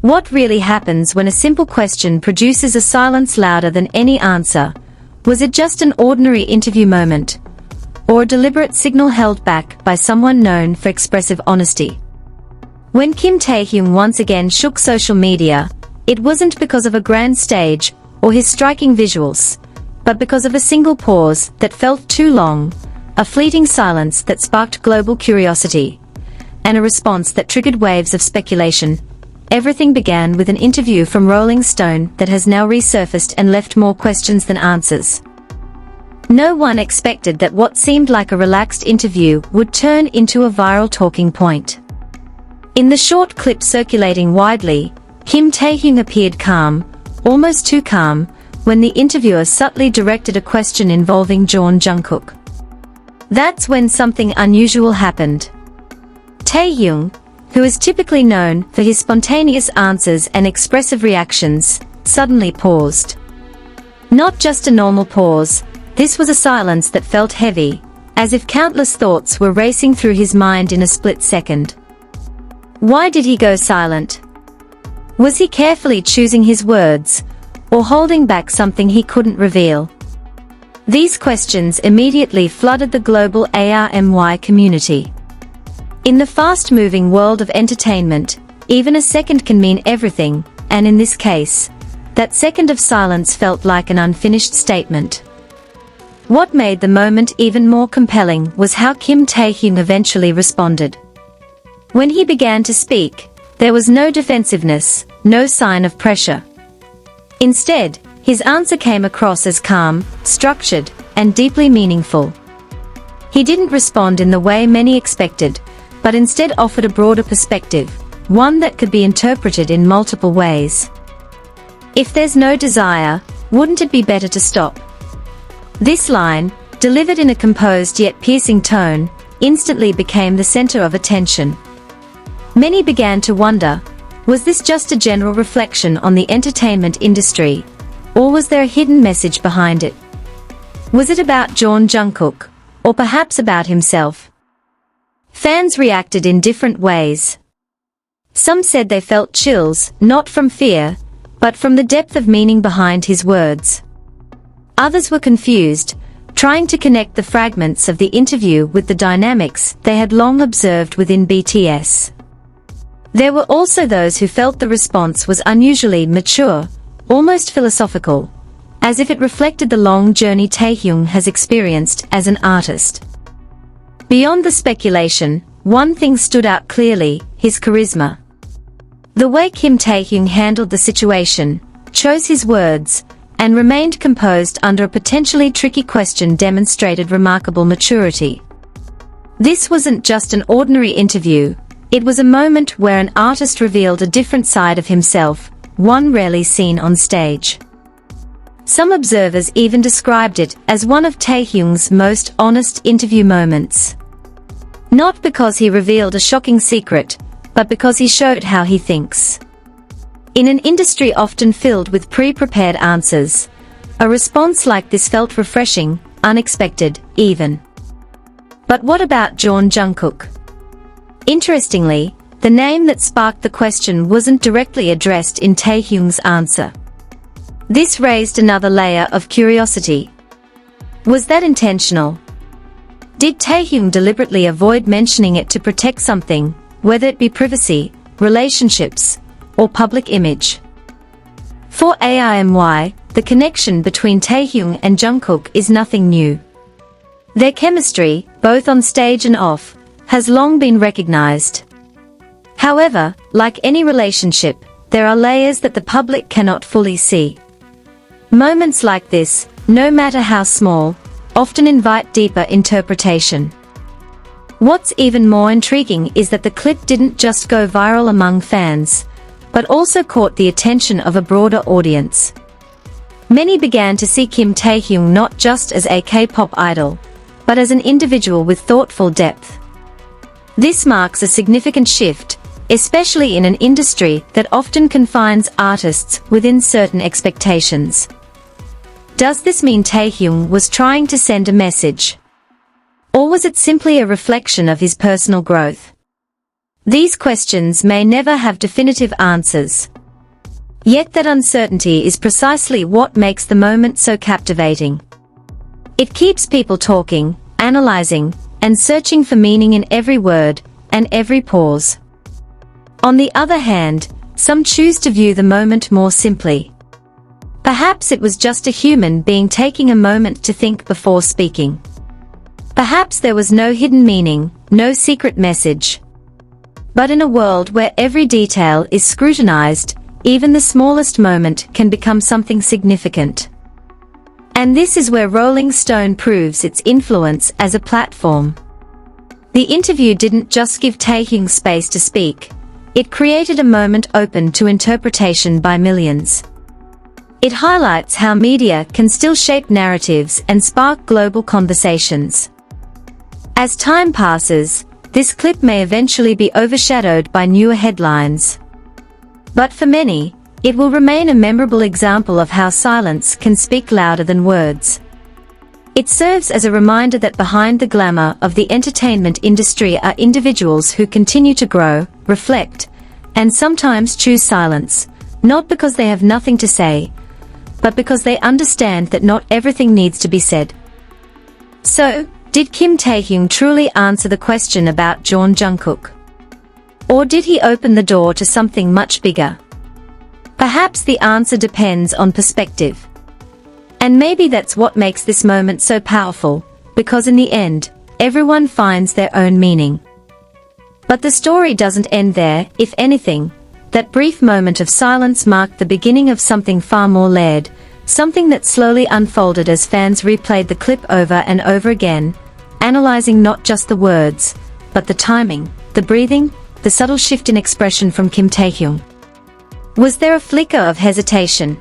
What really happens when a simple question produces a silence louder than any answer? Was it just an ordinary interview moment, or a deliberate signal held back by someone known for expressive honesty? When Kim Tae-hyung once again shook social media, it wasn't because of a grand stage or his striking visuals, but because of a single pause that felt too long, a fleeting silence that sparked global curiosity, and a response that triggered waves of speculation. Everything began with an interview from Rolling Stone that has now resurfaced and left more questions than answers. No one expected that what seemed like a relaxed interview would turn into a viral talking point. In the short clip circulating widely, Kim Tae-hyung appeared calm, almost too calm, when the interviewer subtly directed a question involving Jungkook. That's when something unusual happened. Tae-hyung, who is typically known for his spontaneous answers and expressive reactions, suddenly paused. Not just a normal pause, this was a silence that felt heavy, as if countless thoughts were racing through his mind in a split second. Why did he go silent? Was he carefully choosing his words, or holding back something he couldn't reveal? These questions immediately flooded the global ARMY community. In the fast-moving world of entertainment, even a second can mean everything, and in this case, that second of silence felt like an unfinished statement. What made the moment even more compelling was how Kim Tae-hyung eventually responded. When he began to speak, there was no defensiveness, no sign of pressure. Instead, his answer came across as calm, structured, and deeply meaningful. He didn't respond in the way many expected, but instead offered a broader perspective, one that could be interpreted in multiple ways. If there's no desire, wouldn't it be better to stop? This line, delivered in a composed yet piercing tone, instantly became the center of attention. Many began to wonder, was this just a general reflection on the entertainment industry, or was there a hidden message behind it? Was it about Jungkook, or perhaps about himself? Fans reacted in different ways. Some said they felt chills, not from fear, but from the depth of meaning behind his words. Others were confused, trying to connect the fragments of the interview with the dynamics they had long observed within BTS. There were also those who felt the response was unusually mature, almost philosophical, as if it reflected the long journey Taehyung has experienced as an artist. Beyond the speculation, one thing stood out clearly: his charisma. The way Kim Taehyung handled the situation, chose his words, and remained composed under a potentially tricky question demonstrated remarkable maturity. This wasn't just an ordinary interview, it was a moment where an artist revealed a different side of himself, one rarely seen on stage. Some observers even described it as one of Taehyung's most honest interview moments. Not because he revealed a shocking secret, but because he showed how he thinks. In an industry often filled with pre-prepared answers, a response like this felt refreshing, unexpected, even. But what about Jungkook? Interestingly, the name that sparked the question wasn't directly addressed in Taehyung's answer. This raised another layer of curiosity. Was that intentional? Did Taehyung deliberately avoid mentioning it to protect something, whether it be privacy, relationships, or public image? For ARMY, the connection between Taehyung and Jungkook is nothing new. Their chemistry, both on stage and off, has long been recognized. However, like any relationship, there are layers that the public cannot fully see. Moments like this, no matter how small, often invite deeper interpretation. What's even more intriguing is that the clip didn't just go viral among fans, but also caught the attention of a broader audience. Many began to see Kim Taehyung not just as a K-pop idol, but as an individual with thoughtful depth. This marks a significant shift, especially in an industry that often confines artists within certain expectations. Does this mean Taehyung was trying to send a message? Or was it simply a reflection of his personal growth? These questions may never have definitive answers, Yet that uncertainty is precisely what makes the moment so captivating. It keeps people talking, analyzing, and searching for meaning in every word and every pause. On the other hand, some choose to view the moment more simply. Perhaps it was just a human being taking a moment to think before speaking. Perhaps there was no hidden meaning, no secret message. But in a world where every detail is scrutinized, even the smallest moment can become something significant. And this is where Rolling Stone proves its influence as a platform. The interview didn't just give Taehyung space to speak, it created a moment open to interpretation by millions. It highlights how media can still shape narratives and spark global conversations. As time passes, this clip may eventually be overshadowed by newer headlines. But for many, it will remain a memorable example of how silence can speak louder than words. It serves as a reminder that behind the glamour of the entertainment industry are individuals who continue to grow, reflect, and sometimes choose silence, not because they have nothing to say, but because they understand that not everything needs to be said. So, did Kim Taehyung truly answer the question about Jungkook? Or did he open the door to something much bigger? Perhaps the answer depends on perspective. And maybe that's what makes this moment so powerful, because in the end, everyone finds their own meaning. But the story doesn't end there. If anything, that brief moment of silence marked the beginning of something far more layered, something that slowly unfolded as fans replayed the clip over and over again, analyzing not just the words, but the timing, the breathing, the subtle shift in expression from Kim Taehyung. Was there a flicker of hesitation?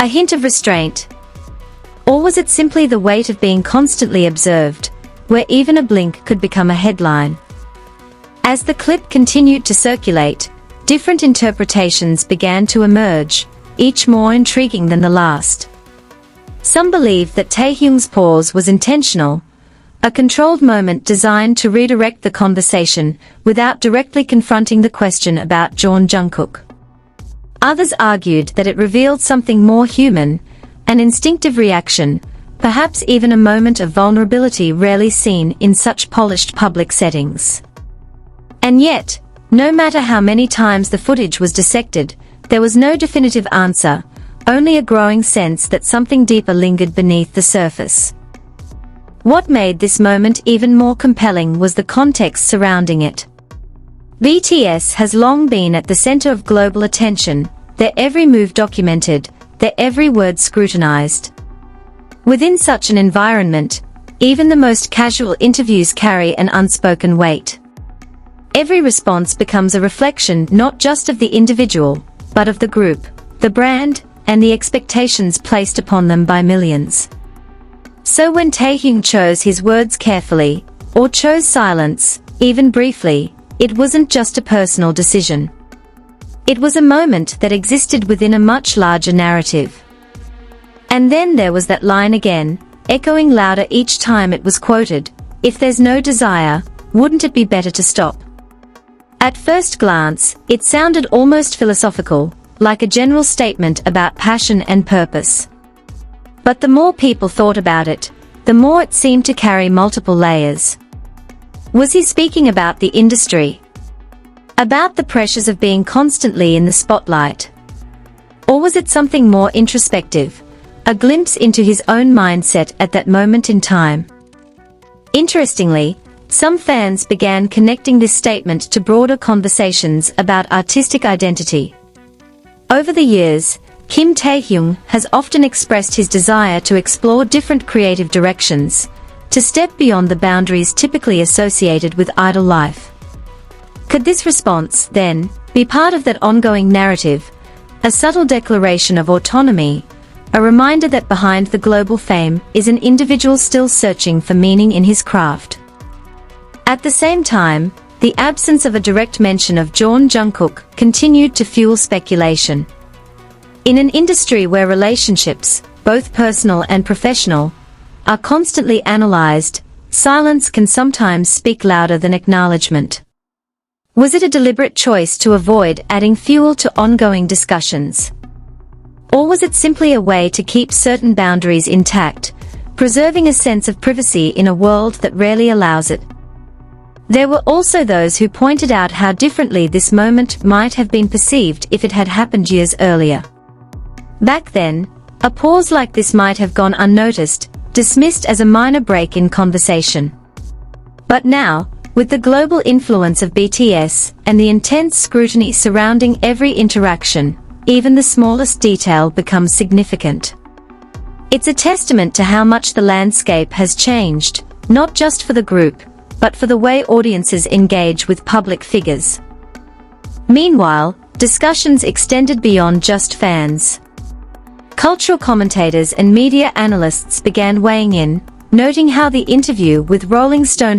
A hint of restraint? Or was it simply the weight of being constantly observed, where even a blink could become a headline? As the clip continued to circulate, different interpretations began to emerge, each more intriguing than the last. Some believed that Taehyung's pause was intentional, a controlled moment designed to redirect the conversation without directly confronting the question about Jungkook. Others argued that it revealed something more human, an instinctive reaction, perhaps even a moment of vulnerability rarely seen in such polished public settings. And yet, no matter how many times the footage was dissected, there was no definitive answer, only a growing sense that something deeper lingered beneath the surface. What made this moment even more compelling was the context surrounding it. BTS has long been at the center of global attention, their every move documented, their every word scrutinized. Within such an environment, even the most casual interviews carry an unspoken weight. Every response becomes a reflection not just of the individual, but of the group, the brand, and the expectations placed upon them by millions. So when Taehyung chose his words carefully, or chose silence, even briefly, it wasn't just a personal decision. It was a moment that existed within a much larger narrative. And then there was that line again, echoing louder each time it was quoted, "If there's no desire, wouldn't it be better to stop?" At first glance, it sounded almost philosophical, like a general statement about passion and purpose. But the more people thought about it, the more it seemed to carry multiple layers. Was he speaking about the industry? About the pressures of being constantly in the spotlight? Or was it something more introspective, a glimpse into his own mindset at that moment in time? Interestingly, some fans began connecting this statement to broader conversations about artistic identity. Over the years, Kim Taehyung has often expressed his desire to explore different creative directions, to step beyond the boundaries typically associated with idol life. Could this response, then, be part of that ongoing narrative, a subtle declaration of autonomy, a reminder that behind the global fame is an individual still searching for meaning in his craft? At the same time, the absence of a direct mention of Jungkook continued to fuel speculation. In an industry where relationships, both personal and professional, are constantly analyzed, silence can sometimes speak louder than acknowledgement. Was it a deliberate choice to avoid adding fuel to ongoing discussions? Or was it simply a way to keep certain boundaries intact, preserving a sense of privacy in a world that rarely allows it? There were also those who pointed out how differently this moment might have been perceived if it had happened years earlier. Back then, a pause like this might have gone unnoticed, dismissed as a minor break in conversation. But now, with the global influence of BTS and the intense scrutiny surrounding every interaction, even the smallest detail becomes significant. It's a testament to how much the landscape has changed, not just for the group, but for the way audiences engage with public figures. Meanwhile, discussions extended beyond just fans. Cultural commentators and media analysts began weighing in, noting how the interview with Rolling Stone